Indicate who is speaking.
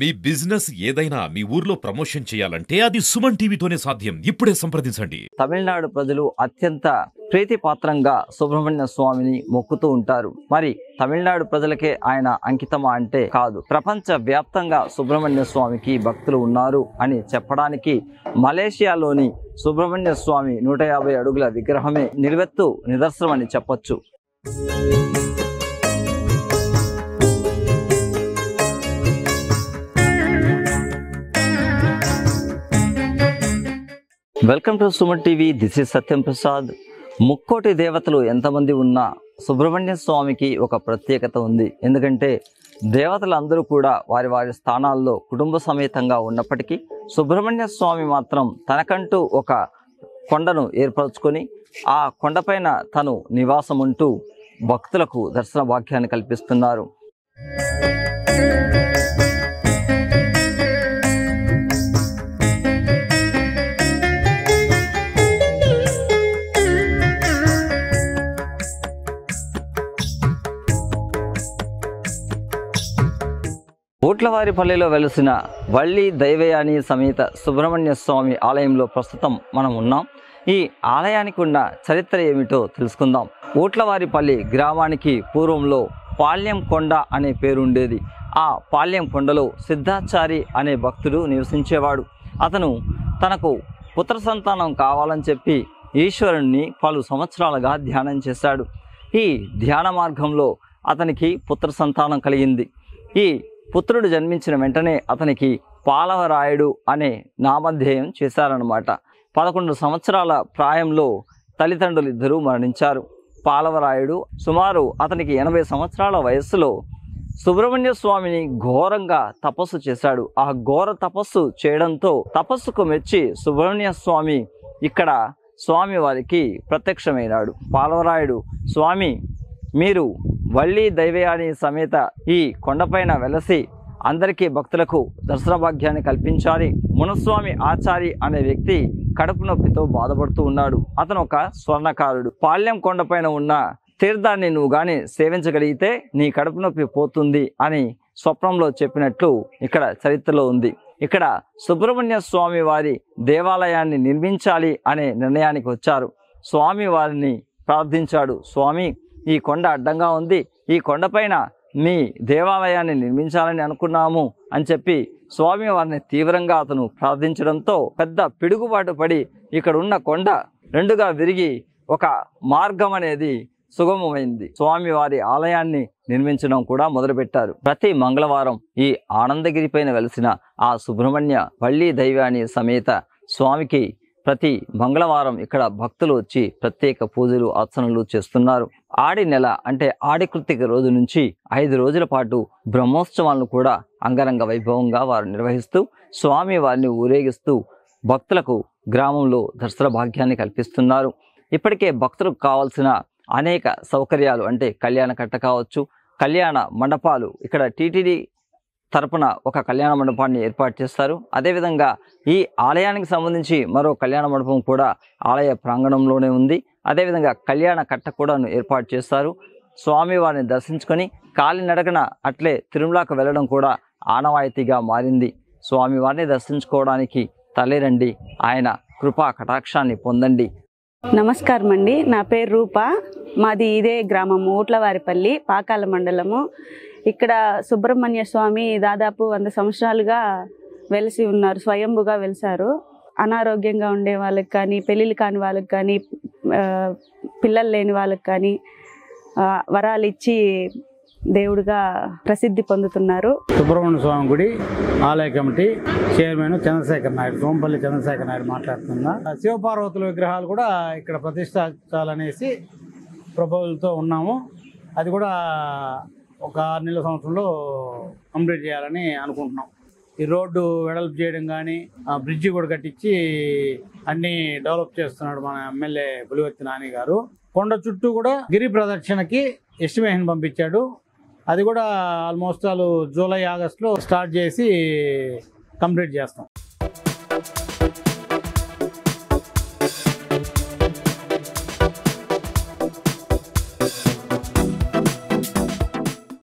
Speaker 1: మీ business ఏదైనా మీ ఊర్లో promotion చేయాలంటే అది సుమన్ టీవీతోనే సాధ్యం. ఇప్పుడే సంప్రదించండి.
Speaker 2: తమిళనాడు ప్రజలు అత్యంత ప్రీతిపాత్రంగా సుబ్రహ్మణ్య స్వామిని మొక్కుతూ ఉంటారు. మరి తమిళనాడు ప్రజలకే ఆయన అంకితమా అంటే కాదు. ప్రపంచ వ్యాప్తంగా సుబ్రహ్మణ్య స్వామికి భక్తులు ఉన్నారు అని చెప్పడానికి మలేషియాలోని సుబ్రహ్మణ్య స్వామి 150 అడుగుల విగ్రహమే నిలువెత్తు నిదర్శనమని చెప్పొచ్చు. Welcome to Suman TV. This is Satyam Prasad. ముక్కోటి దేవతలు ఎంతమంది ఉన్నా సుబ్రహ్మణ్య స్వామికి ఒక ప్రత్యేకత ఉంది. ఎందుకంటే దేవతలందరూ కూడా వారి వారి స్థానాల్లో కుటుంబ సమేతంగా ఉన్నప్పటికీ సుబ్రహ్మణ్య స్వామి మాత్రం తనకంటూ ఒక కొండను ఏర్పరచుకొని ఆ కొండపైన తను నివాసం ఉంటూ భక్తులకు దర్శన భాగ్యాన్ని కల్పిస్తున్నారు. ఊట్లవారిపల్లిలో వెలిసిన వల్లి దైవయాని సమేత సుబ్రహ్మణ్య స్వామి ఆలయంలో ప్రస్తుతం మనం ఉన్నాం. ఈ ఆలయానికి ఉన్న చరిత్ర ఏమిటో తెలుసుకుందాం. ఊట్లవారిపల్లి గ్రామానికి పూర్వంలో పాళ్యం కొండ అనే పేరుండేది. ఆ పాళ్యం కొండలో సిద్ధాచారి అనే భక్తుడు నివసించేవాడు. అతను తనకు పుత్ర సంతానం కావాలని చెప్పి ఈశ్వరుణ్ణి పలు సంవత్సరాలుగా ధ్యానం చేశాడు. ఈ ధ్యాన మార్గంలో అతనికి పుత్ర సంతానం కలిగింది. ఈ పుత్రుడు జన్మించిన వెంటనే అతనికి పాలవరాయుడు అనే నామధేయం చేశారన్నమాట. 11 సంవత్సరాల ప్రాయంలో తల్లిదండ్రులు ఇద్దరూ మరణించారు. పాలవరాయుడు సుమారు అతనికి 80 సంవత్సరాల వయస్సులో సుబ్రహ్మణ్య స్వామిని ఘోరంగా తపస్సు చేశాడు. ఆ ఘోర తపస్సు చేయడంతో తపస్సుకు మెచ్చి సుబ్రహ్మణ్య స్వామి ఇక్కడ స్వామి వారికి ప్రత్యక్షమైనాడు. పాలవరాయుడు, స్వామి మీరు వల్లి దైవయాని సమేత ఈ కొండపైన వెలసి అందరికీ భక్తులకు దర్శన భాగ్యాన్ని కల్పించాలి. మునస్వామి ఆచారి అనే వ్యక్తి కడుపు నొప్పితో బాధపడుతూ ఉన్నాడు. అతను ఒక స్వర్ణకారుడు. పాళ్యం కొండపైన ఉన్న తీర్థాన్ని నువ్వు గాని సేవించగలిగితే నీ కడుపు నొప్పి పోతుంది అని స్వప్నంలో చెప్పినట్లు ఇక్కడ చరిత్రలో ఉంది. ఇక్కడ సుబ్రహ్మణ్య స్వామి వారి దేవాలయాన్ని నిర్మించాలి అనే నిర్ణయానికి వచ్చారు. స్వామి వారిని ప్రార్థించాడు. స్వామి, ఈ కొండ అడ్డంగా ఉంది, ఈ కొండపైన మీ దేవాలయాన్ని నిర్మించాలని అనుకున్నాము అని చెప్పి స్వామి వారిని తీవ్రంగా అతను ప్రార్థించడంతో పెద్ద పిడుగుబాటు పడి ఇక్కడ ఉన్న కొండ రెండుగా విరిగి ఒక మార్గం అనేది సుగమమైంది. స్వామి వారి ఆలయాన్ని నిర్మించడం కూడా మొదలుపెట్టారు. ప్రతి మంగళవారం ఈ ఆనందగిరి పైన వెలిసిన ఆ సుబ్రహ్మణ్య వల్లి దైవాని సమేత స్వామికి ప్రతి మంగళవారం ఇక్కడ భక్తులు వచ్చి ప్రత్యేక పూజలు అర్చనలు చేస్తున్నారు. ఆడి నెల అంటే ఆడి కృత్తిక రోజు నుంచి 5 రోజుల పాటు బ్రహ్మోత్సవాలను కూడా అంగరంగ వైభవంగా వారు నిర్వహిస్తూ స్వామి వారిని ఊరేగిస్తూ భక్తులకు గ్రామంలో దర్శన భాగ్యాన్ని కల్పిస్తున్నారు. ఇప్పటికే భక్తులకు కావాల్సిన అనేక సౌకర్యాలు అంటే కళ్యాణ కట్ట కావచ్చు, కళ్యాణ మండపాలు ఇక్కడ టీటీడీ తరపున ఒక కళ్యాణ మండపాన్ని ఏర్పాటు చేస్తారు. అదేవిధంగా ఈ ఆలయానికి సంబంధించి మరో కళ్యాణ మండపం కూడా ఆలయ ప్రాంగణంలోనే ఉంది. అదేవిధంగా కళ్యాణ కట్ట కూడా ఏర్పాటు చేస్తారు. స్వామివారిని దర్శించుకొని కాలినడకన అట్లే తిరుమలకు వెళ్ళడం కూడా ఆనవాయితీగా మారింది. స్వామివారిని దర్శించుకోవడానికి తల్లిరండి, ఆయన కృపా కటాక్షాన్ని పొందండి.
Speaker 3: నమస్కారం అండి, నా పేరు రూప. మాది ఇదే గ్రామము ఊట్లవారిపల్లి, పాకాల మండలము. ఇక్కడ సుబ్రహ్మణ్య స్వామి దాదాపు 100 సంవత్సరాలుగా వెలిసి ఉన్నారు, స్వయంభుగా వెలిసారు. అనారోగ్యంగా ఉండే వాళ్ళకి కానీ, పెళ్ళిళ్ళు కాని వాళ్ళకి కానీ, పిల్లలు లేని వాళ్ళకి కానీ వరాలు ఇచ్చి దేవుడిగా ప్రసిద్ధి పొందుతున్నారు.
Speaker 4: సుబ్రహ్మణ్య స్వామి గుడి ఆలయ కమిటీ చైర్మన్ చంద్రశేఖర్ నాయుడు, సోంపల్లి చంద్రశేఖర్ నాయుడు మాట్లాడుతున్నా. శివపార్వతుల విగ్రహాలు కూడా ఇక్కడ ప్రతిష్ఠించాలనేసి ప్రపోజల్తో ఉన్నాము. అది కూడా ఒక 6 నెలల సంవత్సరంలో కంప్లీట్ చేయాలని అనుకుంటున్నాం. ఈ రోడ్డు వెడల్పు చేయడం కానీ, బ్రిడ్జి కూడా కట్టించి అన్నీ డెవలప్ చేస్తున్నాడు మన ఎమ్మెల్యే పులివర్తి నాని గారు. కొండ చుట్టూ కూడా గిరి ప్రదక్షిణకి ఎస్టిమేషన్ పంపించాడు. అది కూడా ఆల్మోస్ట్ జూలై ఆగస్టులో స్టార్ట్ చేసి కంప్లీట్ చేస్తాం.